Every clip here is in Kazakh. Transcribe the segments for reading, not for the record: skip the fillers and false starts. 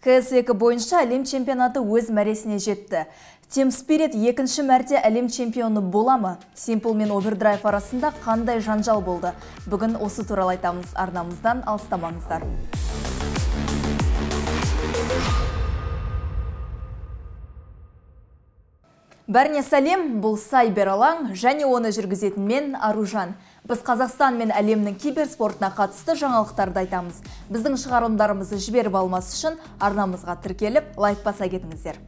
CS2 бойынша әлем чемпионаты өз мәресіне жетті. Team Spirit екінші мәрте әлем чемпионы бола ма? Simple мен Overdrive арасында қандай жанжал болды? Бүгін осы туралы айтамыз. Арнамыздан алыстамаңыздар. Бәріне сәлем, бұл Сайбер алаң және оны жүргізетін мен Аружан. Біз Қазақстан мен әлемнің киберспортына қатысты жаңалықтарды айтамыз. Біздің шығарылымдарымызды жіберіп алмас үшін арнамызға тіркеліп, лайк баса кетіңіздер.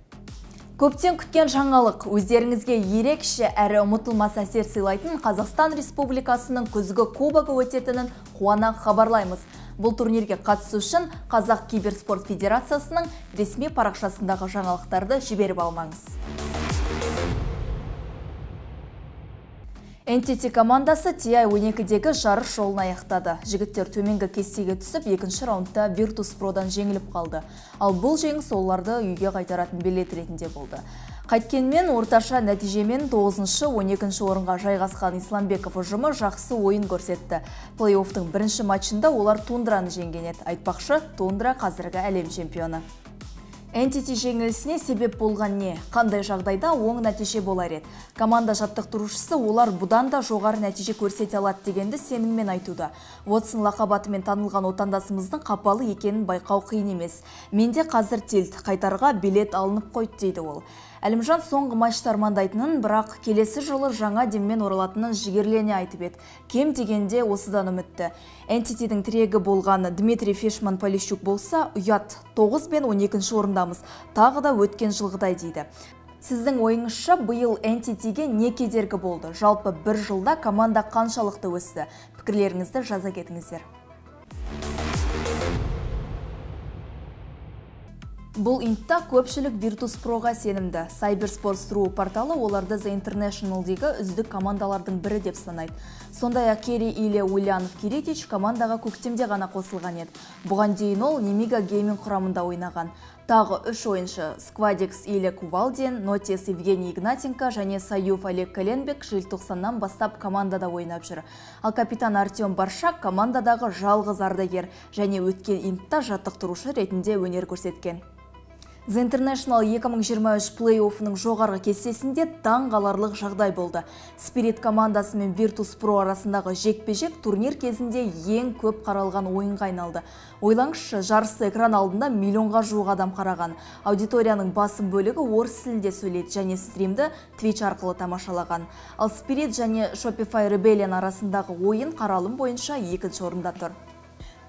Көптен күткен жаңалық, өздеріңізге ерекше әрі ұмытылмас әсер сыйлайтын Қазақстан Республикасының күзгі кубогы өтетінін қуана хабарлаймыз. Бұл турнирге қатысу үшін Қазақ Киберспорт Федерациясының ресми парақшасындағы жаңалықтарды жіберіп алмаңыз. NTT командасы TI-12-дегі жарыс жолын аяқтады. Жігіттер төменгі кестеге түсіп, екінші раундта Virtus.Pro'дан жеңіліп қалды. Ал бұл жеңіс оларды үйге қайтаратын билет ретінде болды. Қайткенмен орташа нәтижемен 9-12 орынға жайғасқан Исламбеков ұжымы жақсы ойын көрсетті. Плей-оффтың бірінші матчында олар Тундраны жеңген еді. Айтпақшы, Тундра қазіргі әлем чемпионы. NTT жеңілісіне себеп болған не? Қандай жағдайда оң нәтиже болар еді? Команда жаттықтырушысы олар бұдан да жоғары нәтиже көрсете алады дегенді сеніммен айтуда. Уотсон лақабатымен танылған отандасымыздың қапалы екенін байқау қиын емес. Менде қазір тилт, қайтарға билет алынып қойды дейді ол. Әлімжан соңғы матчты армандайтынын, бірақ келесі жылы жаңа деммен оралатынын жігерлене айтып еді. Кем дегенде осыдан үмітті. NTT-дің тірегі болған Дмитрий Фешман-Полищук болса, ұят 9 бен 12 орындамыз. Тағы да өткен жылғыдай дейді. Сіздің ойыңызша биыл NTT-ге не кедергі болды? Жалпы бір жылда команда қаншалықты өсті? Пікірлеріңізді жаза кетіңіздер. Бұл интта көпшілік Virtus.Pro'ға сенімді. Cybersports.ru порталы оларды The International-дегі үздік командалардың бірі деп санайды. Сондай-ақ Кери Иле Ульянов Киритич командаға көктемде ғана қосылған еді. Бұған дейін ол Немига Гейминг құрамында ойнаған. Тағы 3 ойыншы Сквадекс Иле Кувалдин, Нотис Евгений Игнатенко және Саюф Олег Каленбек желтоқсаннан бастап командада ойнап жүр. Ал капитан Артем Баршак командадағы жалғыз ардагер және өткен интта жаттықтырушы ретінде өнер көрсеткен. The International 2023 плей-оффының жоғарғы кестесінде таң қаларлық жағдай болды. Spirit командасы мен Virtus.Pro арасындағы жекпе-жек турнир кезінде ең көп қаралған ойынға айналды. Ойлаңызшы, жарысты экран алдында миллионға жуық адам қараған. Аудиторияның басым бөлігі орыс тілінде сөйлейді және стримді Twitch арқылы тамашалаған. Ал Spirit және Shopify Rebellion арасындағы ойын қаралым бойынша екінші орында тұр.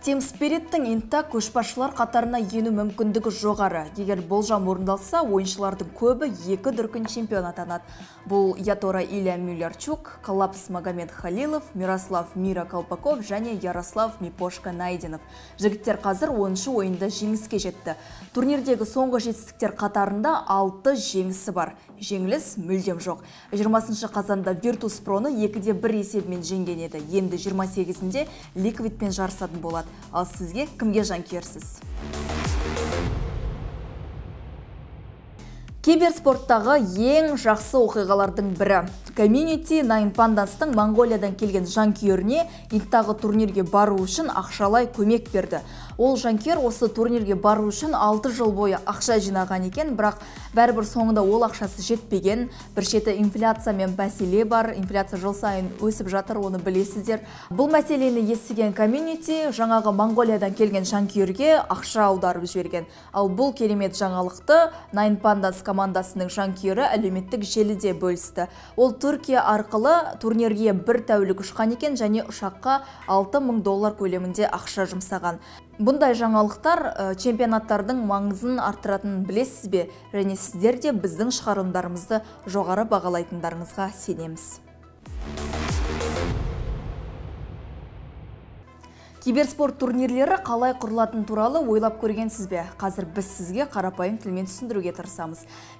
Team Spirit-тің интта көшбасшылар қатарына ену мүмкіндігі жоғары. Егер болжам орындалса, ойыншылардың көбі 2 дүркін чемпион атанады. Бұл Ятора Илья Мюллерчук, Коллапс Магомед Халилов, Мирослав Мира Колпаков және Ярослав Мипошка Найденов. Жігіттер қазір 10-шы ойында жеңіске жетті. Турнирдегі соңғы жетістіктер қатарында 6 жеңісі бар. Жеңіліс мүлдем жоқ. 20 қазанда Virtus.Pro'ны 2-1 есебімен жеңген еді. Енді 28-інде Liquidпен жарысатын болады. Ал сізге кімге жанкүйерсіз? Киберспорттағы ең жақсы оқиғалардың бірі. Community Nine Pandas'тың Монголиядан келген жанкүйеріне инттағы турнирге бару үшін ақшалай көмек берді. Ол жанкүйер осы турнирге бару үшін 6 жыл бойы ақша жинаған екен, бірақ бәрібір соңында ол ақшасы жетпеген. Бір шеті инфляциямен мәселе бар, инфляция жыл сайын өсіп жатыр, оны білесіздер. Бұл мәселені естіген Community жаңағы Монголиядан келген жанкүйерге ақша аударып жіберген. Ал бұл керемет жаңалықты Nine Pandas командасының жанкүйері әлеуметтік желіде бөлісті. Ол Түркия арқылы турнирге бір тәулік ұшқан екен және ұшаққа $6000 көлемінде ақша жұмсаған. Бұндай жаңалықтар чемпионаттардың маңызын арттыратынын білесіз бе? Және сіздер де біздің шығарылымдарымызды жоғары бағалайтындарыңызға сенеміз. Киберспорт турнирлері қалай құрылатын туралы ойлап көргенсіз бе? Қазір біз сізге қарапайым тілмен түсіндіруге тырысамыз.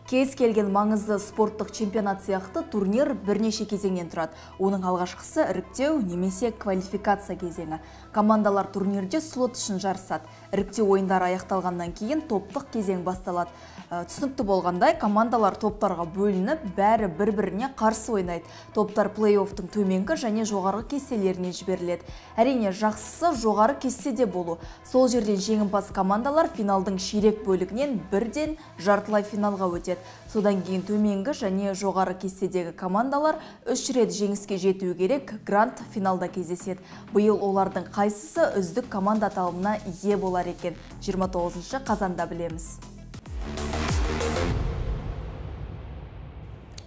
Кез келген маңызды спорттық чемпионат сияқты турнир бірнеше кезеңнен тұрады. Оның алғашқысы іріктеу немесе квалификация кезеңі. Командалар турнирде слот үшін жарысады. Іріктеу ойындары аяқталғаннан кейін топтық кезең басталады. Түсінікті болғандай, командалар топтарға бөлініп, бәрі бір-біріне қарсы ойнайды. Топтар плей-оффтың төменгі және жоғарғы кестелеріне жіберіледі. Әрине, жақсысы жоғары кестеде болу. Сол жерден жеңімпаз командалар финалдың ширек бөлігінен бірден жартылай финалға өтеді. Содан кейін төменгі және жоғары кестедегі командалар 3 рет жеңіске жетуі керек, гранд финалда кездеседі. Биыл олардың қайсысы үздік команда аталымына ие болар екен? 29 қазанда білеміз.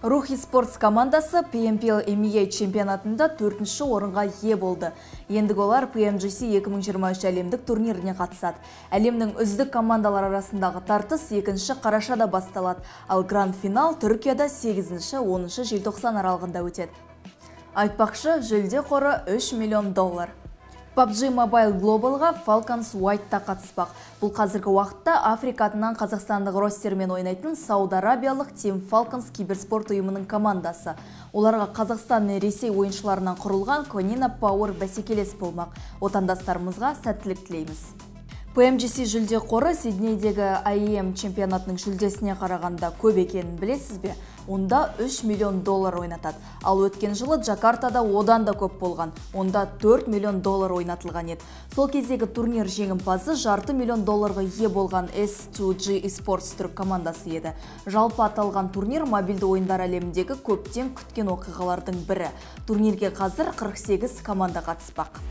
Рухи спортс командасы PMPL MEA чемпионатында 4-ші орынға ие болды. Ендігі олар PMGC 2023 әлемдік турниріне қатысады. Әлемнің үздік командалар арасындағы тартыс 2-ші қарашада басталады, ал гранд финал Түркияда 8-10 желтоқсан аралығында өтеді. Айтпақшы, жүлде қоры $3 миллион. PUBG Mobile Global'ға Falcons White'та қатыспақ. Бұл қазіргі уақытта Африка атынан қазақстандық ростермен ойнайтын Сауд Арабиялық Team Falcons киберспорт ұйымының командасы. Оларға Қазақстан мен Ресей ойыншыларынан құрылған Konina Power бәсекелес болмақ. Отандастарымызға сәттілік тілейміз. PMGC жүлде қоры Сиднейдегі IEM чемпионатының жүлдесіне қарағанда көп екенін білесіз бе? Онда $3 миллион ойнатады. Ал өткен жылы Джакартада одан да көп болған. Онда $4 миллион ойнатылған еді. Сол кездегі турнир жеңімпазы $500 миллион ие болған S2G Esports түрік командасы еді. Жалпы аталған турнир мобильді ойындар әлеміндегі көптен күткен оқиғалардың бірі. Турнирге қазір 48 команда қатыспақ.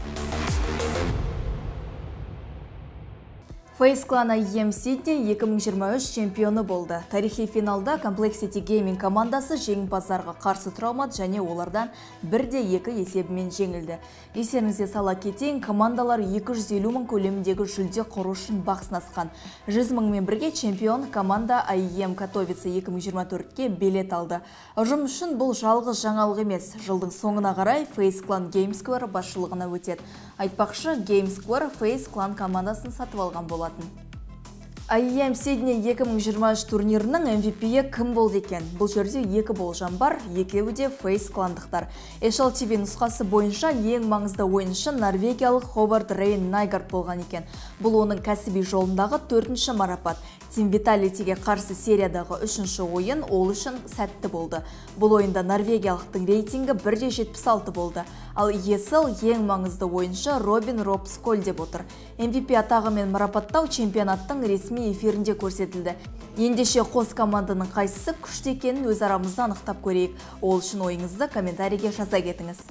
FaZe Clan IEM Sydney 2023 чемпионы болды. Тарихи финалда Complexity Gaming командасы жеңімпаздарға қарсы тұра алмады және олардан 1-2 есебімен жеңілді. Естеріңізге сала кетейін, командалар 250 мың көлеміндегі жүлде қоры үшін бақ сынасқан. 100 мыңмен бірге чемпион команда IEM Katowice 2024-ке билет алды. Ұжым үшін бұл жалғыз жаңалық емес. Жылдың соңына қарай FaZe Clan GameSquare басшылығына өтеді. Айтпақшы, GameSquare FaZe Clan командасын сатып алған болады. IEM Sydney 2023 турнирінің MVP-е кім болды екен? Бұл жерде екі болжам бар, екеуі де FaZe Clan'дықтар. HLTV нұсқасы бойынша ең маңызды ойыншы норвегиялық Ховард Рейн Найгард болған екен. Бұл оның кәсіби жолындағы 4-ші марапат. Team Vitality'ге қарсы сериядағы 3-ші ойын ол үшін сәтті болды. Бұл ойында норвегиялықтың рейтингі 1.76 болды. Ал ESL ең маңызды ойыншы Робин Робсколь деп отыр. MVP атағымен марапаттау чемпионаттың ресми эфирінде көрсетілді. Ендеше қос команданың қайсысы күшті екенін өз арамызда анықтап көрейік. Ол үшін ойыңызды комментарийге жаза кетіңіз.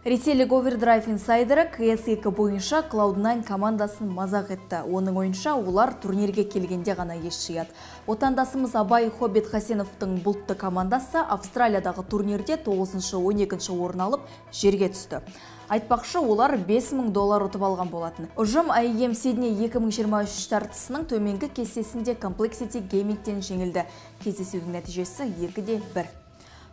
Ресейлік Overdrive Insider'ы CS2 бойынша Cloud9 командасын мазақ етті. Оның ойынша олар турнирге келгенде ғана ес жияды. Отандасымыз Абай Хоббит Хасеновтың бұлтты командасы Австралиядағы турнирде 9-12 орын алып жерге түсті. Айтпақшы, олар $5 000 ұтып алған болатын. Ұжым IEM Sydney 2023 тартысының төменгі кестесінде Complexity Gaming'тен жеңілді. Кездесудің нәтижесі 2-1.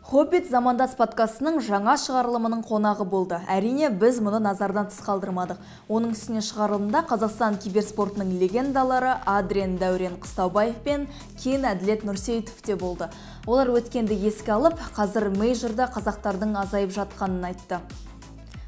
Хоббит замандас подкастының жаңа шығарылымының қонағы болды. Әрине, біз мұны назардан тыс қалдырмадық. Оның үстіне шығарылымда Қазақстан киберспортының легендалары Адриан Дәурен Қыстаубаев пен Кен Әділет Нұрсейітов те болды. Олар өткенді еске алып, қазір мейжорда қазақтардың азайып жатқанын айтты.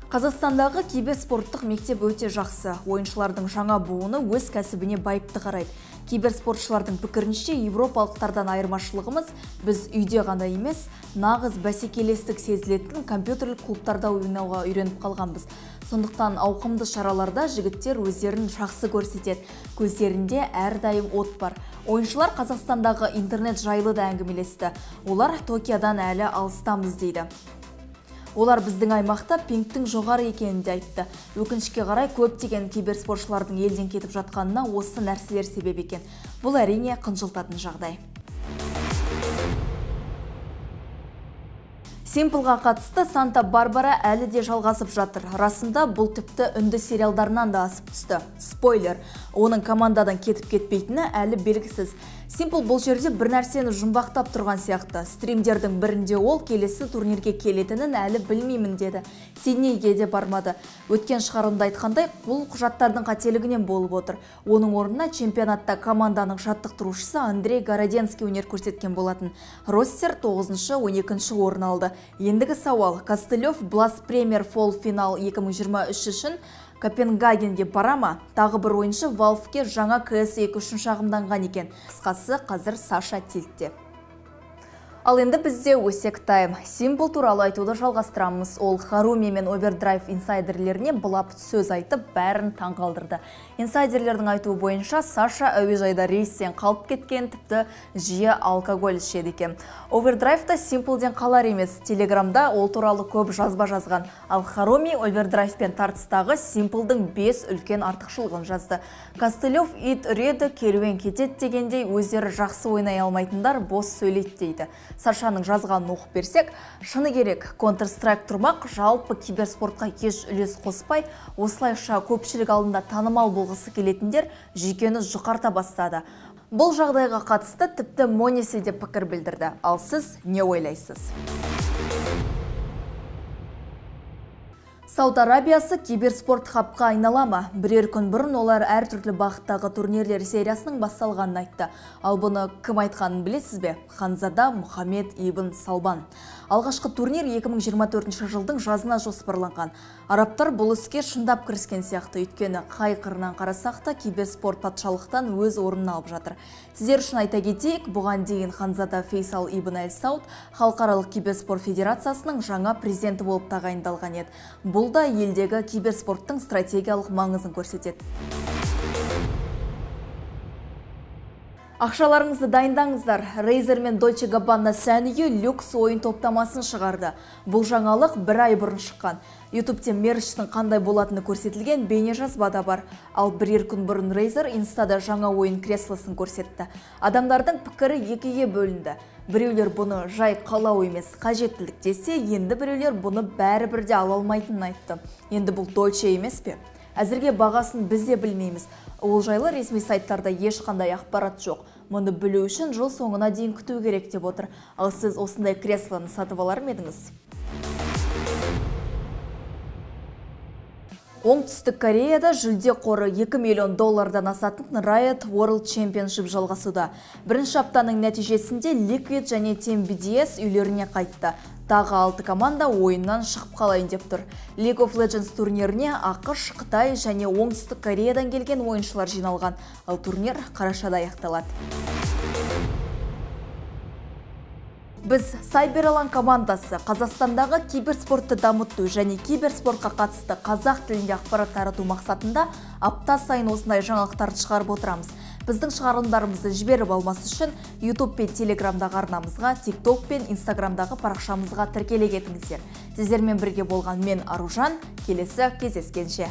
Қазақстандағы киберспорттық мектеп өте жақсы. Ойыншылардың жаңа буыны өз кәсібіне байыпты қарайды. Киберспортшылардың пікірінше, европалықтардан айырмашылығымыз біз үйде ғана емес, нағыз бәсекелестік сезілетін компьютерлік клубтарда ойнауға үйреніп қалғанбыз. Сондықтан ауқымды шараларда жігіттер өздерін жақсы көрсетеді. Көздерінде әрдайым от бар. Ойыншылар Қазақстандағы интернет жайлы да әңгімелесті. Олар Токиодан әлі алыстамыз дейді. Олар біздің аймақта пингтің жоғары екенін де айтты. Өкінішке қарай көптеген киберспортшылардың елден кетіп жатқанына осы нәрселер себеп екен. Бұл әрине қынжылтатын жағдай. Симплға қатысты Санта-Барбара әлі де жалғасып жатыр. Расында бұл тіпті үнді сериалдарынан да асып түсті. Спойлер, оның командадан кетіп кетпейтіні әлі белгісіз. Simple бұл жерде бір нәрсені жұмбақтап тұрған сияқты. Стримдердің бірінде ол келесі турнирге келетінін әлі білмеймін деді. Сиднейге де бармады. Өткен шығарылымда айтқандай, бұл құжаттардың қателігінен болып отыр. Оның орнына чемпионатта команданың жаттықтырушысы Андрей Городенский өнер көрсеткен болатын. Ростер 9-12 орын алды. Ендігі сауал, Костылев Блас Премьер Фол финал 2023 үшін Копенгагенге барама? Тағы бір ойыншы Valve'ке жаңа CS2 үшін шағымданған екен. Қысқасы қазір Саша Тильтте. Ал енді бізде өсек тайм. Simple туралы айтуды жалғастырамыз. Ол Харуми мен Overdrive инсайдерлеріне былап сөз айтып, бәрін таңғалдырды. Инсайдерлердің айтуы бойынша Саша әуежайда рейстен қалып кеткен, тіпті жиі алкоголь ішеді екен. Overdrive'да Simple'ден қалар емес. Телеграмда ол туралы көп жазба жазған. Ал Харуми Overdrive'пен тартыстағы Simple'дың 5 үлкен артықшылығын жазды. Костылев ит үреді, керуен кетеді дегендей, өздері жақсы ойнай алмайтындар бос сөйлейді дейді. Сашаның жазғанын оқып берсек, шыны керек, Counter-Strike тұрмақ, жалпы киберспортқа еш үлес қоспай, осылайша көпшілік алдында танымал болғысы келетіндер жүйкені жұқарта бастады. Бұл жағдайға қатысты тіпті Монеси деп пікір білдірді. Ал сіз не ойлайсыз? Сауд Арабиясы киберспорт хабқа айналама. Бірер күн бұрын олар әртүрлі бағыттағы турнирлер сериясының басталғанын айтты. Ал бұны кім айтқанын білесіз бе? Ханзада Мұхаммед ибн Салбан. Алғашқы турнир 2024 жылдың жазына жоспарланған. Арабтар бұл іске шындап кіріскен сияқты, өйткені қай қырынан қарасақ та киберспорт патшалықтан өз орнын алып жатыр. Сіздер үшін айта кетейік, бұған дейін Ханзада Фейсал ибн Әл-Сауд халықаралық киберспорт федерациясының жаңа президенті болып тағайындалған еді. Бұл да елдегі киберспорттың стратегиялық маңызын көрсетеді. Ақшаларыңызды дайындаңыздар. Razer мен Dolce Gabbana сән үйі люкс ойын топтамасын шығарды. Бұл жаңалық бір ай бұрын шыққан. YouTube-те мерчтің қандай болатыны көрсетілген бейне жазбада бар. Ал бірер күн бұрын Razer Instaда жаңа ойын креслосын көрсетті. Адамдардың пікірі екіге бөлінді. Біреулер бұны жай қалау емес, қажеттілік десе, енді біреулер бұны бәрібірде ала алмайтынын айтты. Енді бұл Dolce емес пе? Әзірге бағасын біз де білмейміз. Ол жайлы ресми сайттарда ешқандай ақпарат жоқ. Мұны білу үшін жыл соңына дейін күту керек деп отыр. Ал сіз осындай креслоны сатып алар ма едіңіз? Оңтүстік Кореяда жүлде қоры $2 миллион асатын Riot World Championship жалғасуда. Бірінші аптаның нәтижесінде Liquid және Team BDS үйлеріне қайтты. Тағы 6 команда ойыннан шығып қалайын деп тұр. League of Legends турниріне ақш, Қытай және Оңтүстік Кореядан келген ойыншылар жиналған. Ал турнир қарашада аяқталады. Біз Cyberallan командасы Қазақстандағы киберспортты дамыту және киберспортқа қатысты қазақ тілінде ақпарат тарату мақсатында апта сайын осындай жаңалықтарды шығарып отырамыз. Біздің шығарылымдарымызды жіберіп алмас үшін YouTube пен Telegramдағы арнамызға, TikTok пен Instagramдағы парақшамызға тіркеле кетіңіздер. Сіздермен бірге болған мен Аружан, келесі кездескенше.